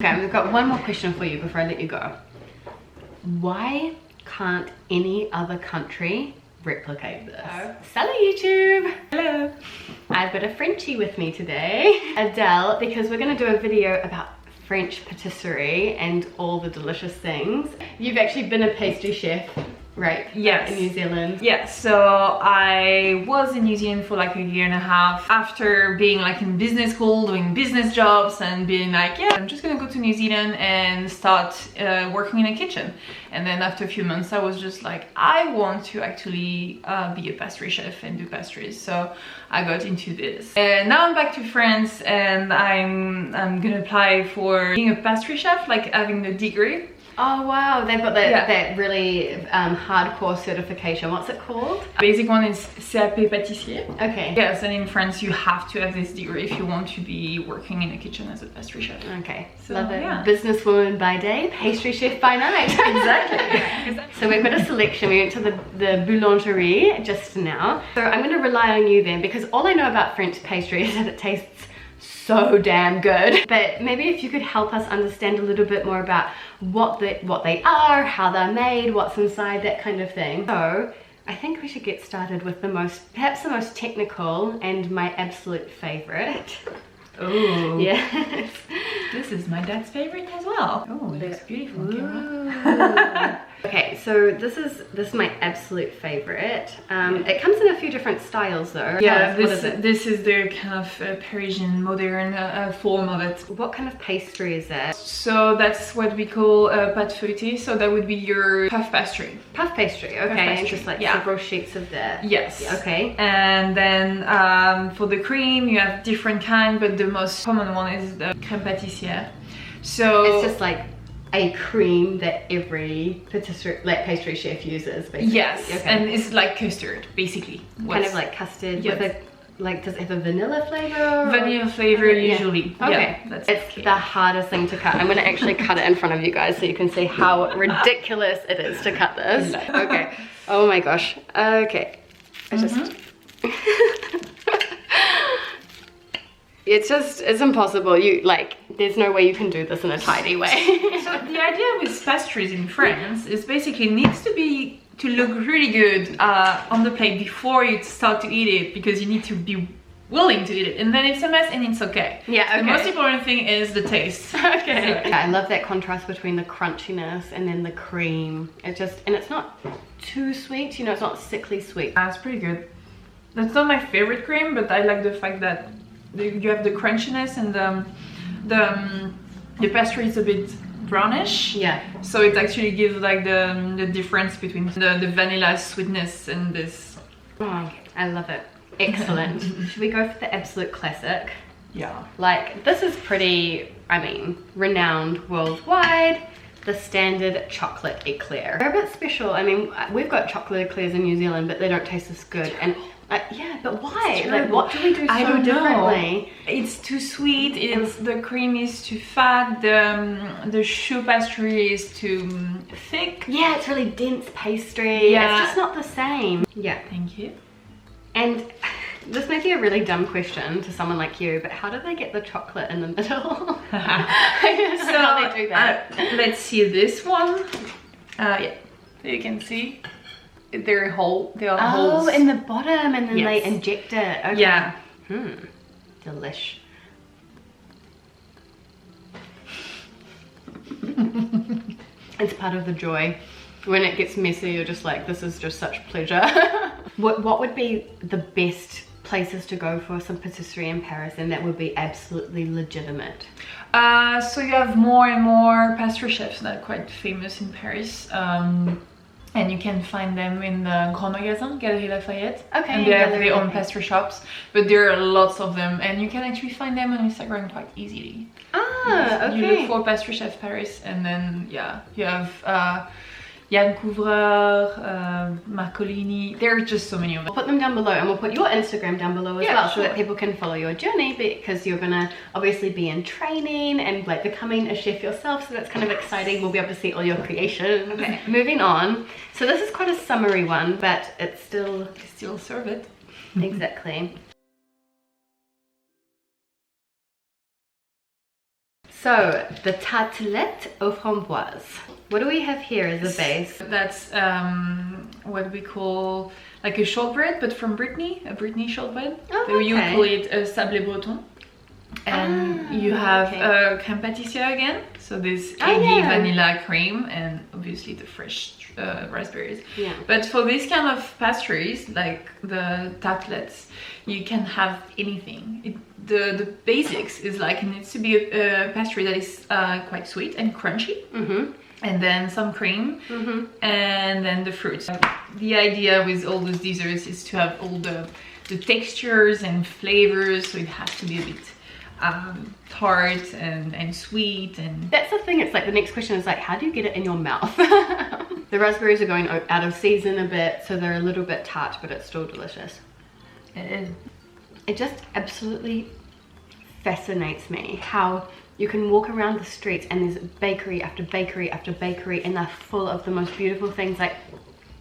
Okay, we've got one more question for you before I let you go. Why can't any other country replicate this? Hello YouTube! Hello! I've got a Frenchie with me today, Adele, because we're going to do a video about French patisserie and all the delicious things. You've actually been a pastry chef, right? Yes. In New Zealand. Yes, so I was in New Zealand for like a year and a half after being like in business school, doing business jobs and being like, yeah, I'm just gonna go to New Zealand and start working in a kitchen. And then after a few months, I was just like, I want to actually be a pastry chef and do pastries. So I got into this. And now I'm back to France and I'm gonna apply for being a pastry chef, like having the degree. Oh wow, they've got that really hardcore certification. What's it called? Basic one is CAP Pâtisserie. Okay. Yes, and in France you have to have this degree if you want to be working in a kitchen as a pastry chef. Okay, so, love it. Yeah. Businesswoman by day, pastry chef by night. Exactly. So we've got a selection. We went to the boulangerie just now. So I'm going to rely on you then, because all I know about French pastry is that it tastes so damn good. But maybe if you could help us understand a little bit more about what they are, how they're made, what's inside, that kind of thing. So I think we should get started with perhaps the most technical and my absolute favorite. Oh yes. This is my dad's favorite as well. Oh, it looks beautiful on camera. Okay, so this is my absolute favorite. It comes in a few different styles though. Yeah, this is the kind of Parisian modern form of it. What kind of pastry is that? So that's what we call pâte feuilletée. So that would be your puff pastry. Puff pastry, okay. Puff pastry. Just like several sheets of that. Yes. Okay. And then for the cream, you have different kind, but the most common one is the crème pâtissière. So it's just like a cream that every pastry chef uses, basically. Yes, okay. And it's like custard, basically. Kind of like custard, yes. with does it have a vanilla flavor? Vanilla flavor, usually. Yeah. Okay, yeah, that's it's the hardest thing to cut. I'm going to actually cut it in front of you guys so you can see how ridiculous it is to cut this. Okay. Oh my gosh. Okay. It's impossible. There's no way you can do this in a tidy way. So the idea with pastries in France is basically needs to look really good on the plate before you start to eat it, because you need to be willing to eat it, and then it's a mess and it's okay. Yeah, okay. The most important thing is the taste. Okay. So, I love that contrast between the crunchiness and then the cream. And it's not too sweet, it's not sickly sweet. It's pretty good. That's not my favorite cream, but I like the fact that you have the crunchiness and the pastry is a bit brownish. Yeah. So it actually gives like the difference between the vanilla sweetness and this. Oh, I love it. Excellent. Should we go for the absolute classic? Yeah. Like, this is pretty, renowned worldwide. The standard chocolate eclair. They're a bit special. We've got chocolate eclairs in New Zealand, but they don't taste as good. And yeah, but why? Like, what do we do so differently? It's too sweet. The cream is too fat. The choux pastry is too thick. Yeah, it's really dense pastry. Yeah, it's just not the same. Yeah, thank you. And this may be a really dumb question to someone like you, but how do they get the chocolate in the middle? How they do that? Let's see this one. Yeah, you can see. There are holes. Oh, in the bottom, and then they inject it. Okay. Yeah. Delish. It's part of the joy. When it gets messy, you're just like, this is just such pleasure. What would be the best places to go for some patisserie in Paris, and that would be absolutely legitimate? So you have more and more pastry chefs that are quite famous in Paris. And you can find them in the Grand Magasin, Galerie Lafayette. Okay. And they have their own pastry shops, but there are lots of them, and you can actually find them on Instagram quite easily. Ah, okay. You look for Pastry Chef Paris, and then yeah, you have Yann Couvreur, Marcolini. There are just so many of them. We'll put them down below, and we'll put your Instagram down below as well, so that people can follow your journey, because you're gonna obviously be in training and like becoming a chef yourself, so that's kind of exciting. We'll be able to see all your creations. Okay, moving on. So this is quite a summary one, but it's still serve it. Exactly. So, the tartelette aux framboises. What do we have here as a base? That's what we call like a shortbread, but from Brittany, a Brittany shortbread. Oh, So you okay. call it a sablé breton. And you have crème pâtissière again. So this candy, vanilla cream, and obviously the fresh raspberries. Yeah. But for this kind of pastries, like the tartelettes, you can have anything. The basics is like, it needs to be a pastry that is quite sweet and crunchy. And then some cream, and then the fruits. The idea with all those desserts is to have all the textures and flavors, so it has to be a bit tart and sweet. And that's the thing, it's like the next question is like, how do you get it in your mouth? The raspberries are going out of season a bit, so they're a little bit tart, but it's still delicious. it is. It just absolutely fascinates me how you can walk around the streets and there's bakery after bakery after bakery, and they're full of the most beautiful things. Like,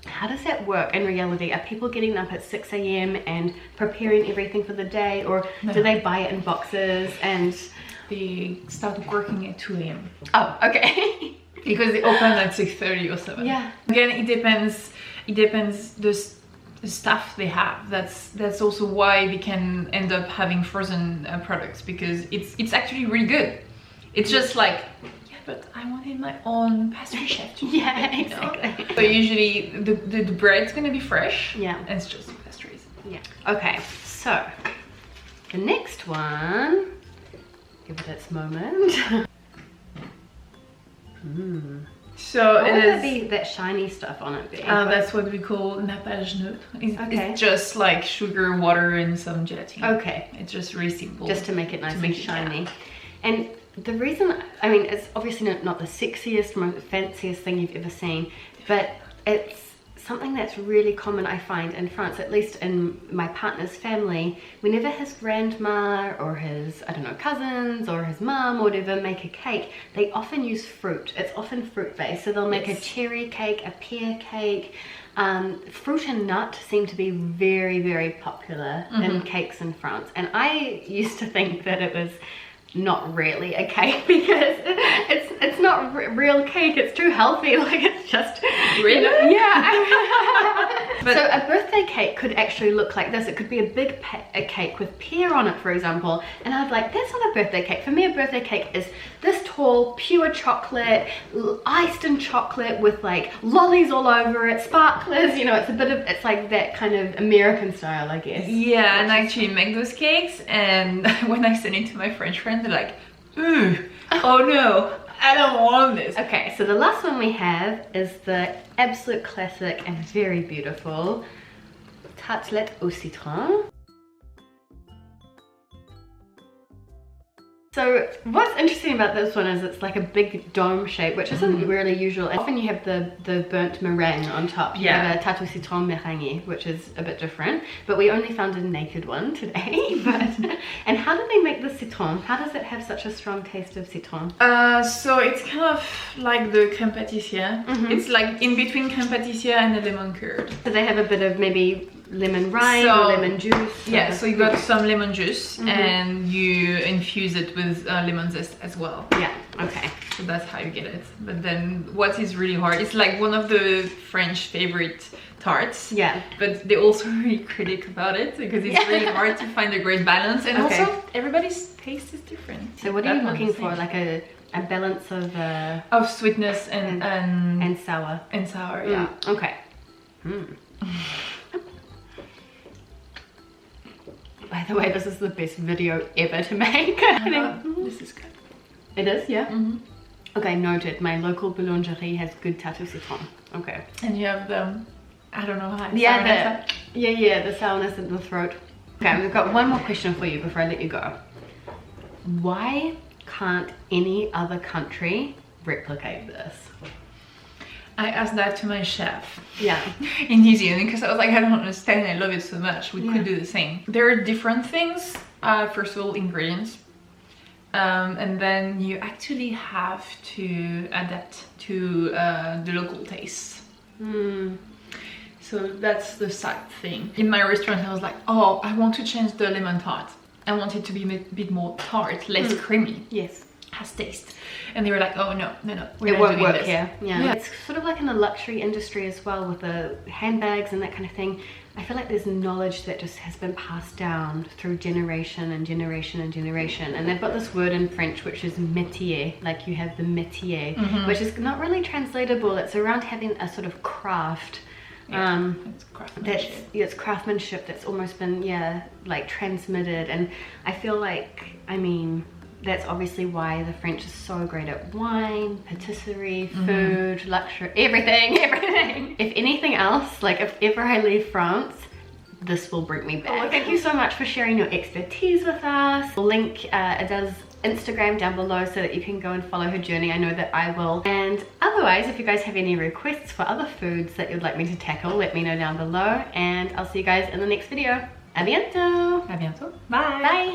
how does that work in reality? Are people getting up at 6 a.m. and preparing everything for the day, or do they buy it in boxes and They start working at 2 a.m. Oh, okay. because they open at 6:30 or 7. Yeah. Again, it depends the stuff they have. That's also why we can end up having frozen products, because it's actually really good. It's just like, yeah, but I wanted my own pastry chef to do Yeah, it, you know? exactly. So usually the bread's gonna be fresh. Yeah. And it's just pastries. Yeah. Okay, so the next one, give it its moment. So What it would is. be that shiny stuff on it be? That's what we call nappage neutre. Okay. It's just like sugar, water, and some gelatin. Okay. It's just really simple. Just to make it nice make and it, shiny. yeah. And the reason, I mean, it's obviously not the sexiest, most fanciest thing you've ever seen, but it's something that's really common, I find, in France, at least in my partner's family. Whenever his grandma or his, I don't know, cousins or his mum or whatever make a cake, they often use fruit. It's often fruit based. So they'll make a cherry cake, a pear cake. Fruit and nut seem to be very, very popular in cakes in France. And I used to think that it was not really a cake, because it's not real cake. It's too healthy. Like, it's just Really? you know, yeah. So a birthday cake could actually look like this. It could be a big a cake with pear on it, for example, and I'd like, that's not a birthday cake. For me, a birthday cake is this tall, pure chocolate, iced in chocolate with like lollies all over it, sparklers, you know. It's a bit of, it's like that kind of American style, I guess. Yeah, and I actually make those cakes, and when I send it to my French friends, they're like, ooh, oh no, I don't want this. Okay, so the last one we have is the absolute classic and very beautiful tartelette au citron. So what's interesting about this one is it's like a big dome shape, which isn't really usual. Often you have the burnt meringue on top. You have a tarte au citron meringue, which is a bit different, but we only found a naked one today. And how do they make the citron? How does it have such a strong taste of citron? So it's kind of like the crème pâtissière. It's like in between crème pâtissière and the lemon curd. So they have a bit of maybe lemon rind or lemon juice? Yeah, so you got some lemon juice and you infuse it with lemon zest as well. Yeah, okay. So that's how you get it. But then what is really hard, it's like one of the French favorite tarts. Yeah. But they're also really critic about it, because it's really hard to find a great balance. And also everybody's taste is different. So what are you looking for? Like a balance of sweetness and sour. And sour, yeah. Okay. By the way, this is the best video ever to make. This is good. It is, yeah? Okay, noted. My local boulangerie has good tarte au citron. Okay. And you have the, I don't know how. The sourness in the throat. Okay, we've got one more question for you before I let you go. Why can't any other country replicate this? I asked that to my chef. Yeah. In New Zealand, because I was like, I don't understand, I love it so much. We could do the same. There are different things. First of all, ingredients. And then you actually have to adapt to the local tastes. So that's the side thing. In my restaurant, I was like, oh, I want to change the lemon tart. I want it to be a bit more tart, less creamy. Yes. has taste. And they were like, oh no, It won't work here. Yeah. It's sort of like in the luxury industry as well, with the handbags and that kind of thing. I feel like there's knowledge that just has been passed down through generation and generation and generation. And they've got this word in French, which is métier. Like you have the métier, which is not really translatable. It's around having a sort of craft. It's craftsmanship. It's craftsmanship that's almost been, like transmitted. And I feel like, I mean, that's obviously why the French is so great at wine, patisserie, food, luxury, everything. If anything else, like if ever I leave France, this will bring me back. Thank you so much for sharing your expertise with us. I'll link Adele's Instagram down below so that you can go and follow her journey. I know that I will. And otherwise, if you guys have any requests for other foods that you'd like me to tackle, let me know down below. And I'll see you guys in the next video. A bientôt! À bientôt. Bye! Bye!